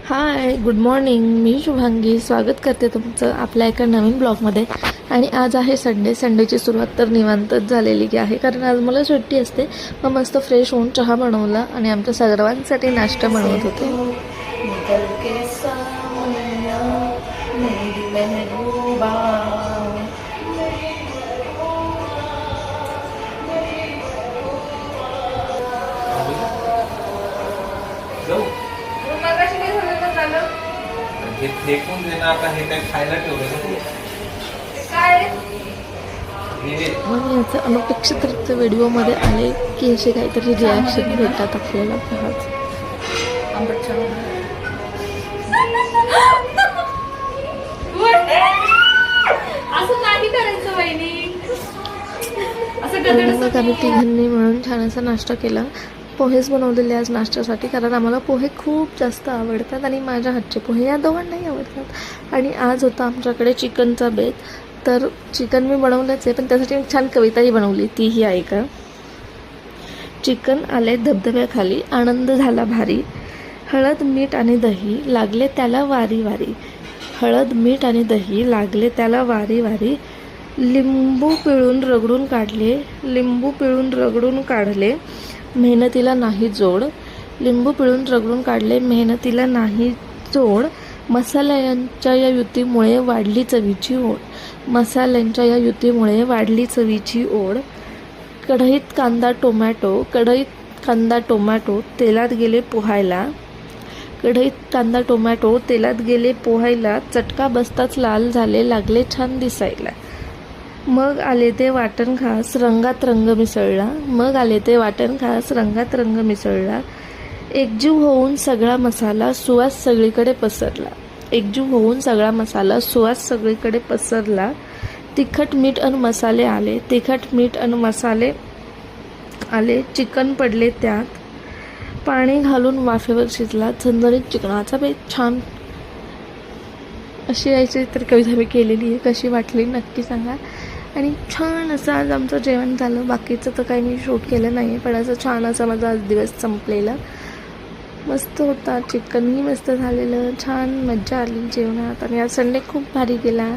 हाय, good morning. मी शुभांगी स्वागत करते तुमचं आपल्या एका नवीन ब्लॉगमध्ये. आणि आज आहे संडेची सुरुवात तर निवांतच झालेली आहे, कारण आज मला सुट्टी असते. मग मस्त फ्रेश होऊन चहा बनवला आणि आमच्या सर्वांसाठी नाश्ता बनवत होते. हे फेकून देणं आता हे काय खायला ठेवलं मग याचं अनपेक्षित व्हिडिओमध्ये आले की असे काहीतरी रिॲक्शन भेटतात आपल्याला. असं नाही करायचं वहिनी. मग आम्ही तिघांनी मिळून छान असा नाश्ता केला. पोहेच बनवलेले आज नाश्त्यासाठी, कारण आम्हाला पोहे खूप जास्त आवडतात आणि माझ्या हातचे पोहे या दोघांनाही आवडतात. आणि आज होता आमच्याकडे चिकनचा बेत. तर चिकन मी बनवलंच आहे, पण त्यासाठी मी छान कविताही बनवली, तीही ऐका. चिकन आले धबधब्याखाली, आनंद झाला भारी. हळद मीठ आणि दही लागले त्याला वारी वारी. हळद मीठ आणि दही लागले त्याला वारी वारी. लिंबू पिळून रगडून काढले, लिंबू पिळून रगडून काढले, मेहनतीला नाही जोड. लिंबू पिळून रगडून काढले, मेहनतीला नाही जोड. मसाल्यांच्या या युतीमुळे वाढली चवीची ओढ. मसाल्यांच्या या युतीमुळे वाढली चवीची ओढ. कढईत कांदा टोमॅटो, कढईत कांदा टोमॅटो तेलात गेले पोहायला. कढईत कांदा टोमॅटो तेलात गेले पोहायला. चटका बसताच लाल झाले, लागले छान दिसायला. मग आले ते वाटण खास, रंगात रंग मिसळला. मग आले ते वाटण खास, रंगात रंग मिसळला. एकजीव होऊन सगळा मसाला सुवास सगळीकडे पसरला. एकजीव होऊन सगळा मसाला सुवास सगळीकडे पसरला. तिखट मीठ अन मसाले आले, तिखट मीठ अन मसाले आले. चिकन पडले त्यात, पाणी घालून वाफेवर शिजला. झणझणीत चिकनाचा बेत छान. अशी यायची तर कविता मी केलेली आहे. कशी वाटली नक्की सांगा. आणि छान असं आज आमचं जेवण झालं. बाकीचं तर काही मी शूट केलं नाही आहे, पण असं छान असा माझा आज दिवस संपलेला. मस्त होता, चिकनही मस्त झालेलं, छान मज्जा आली जेवणात. आणि आज संडे खूप भारी गेला.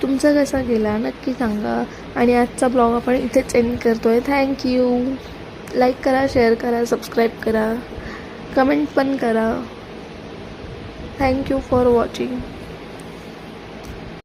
तुमचा कसा गेला नक्की सांगा. आणि आजचा ब्लॉग आपण इथेच एंड करतो आहे. थँक्यू. लाईक करा, शेअर करा, सबस्क्राईब करा, कमेंट पण करा. Thank you for watching.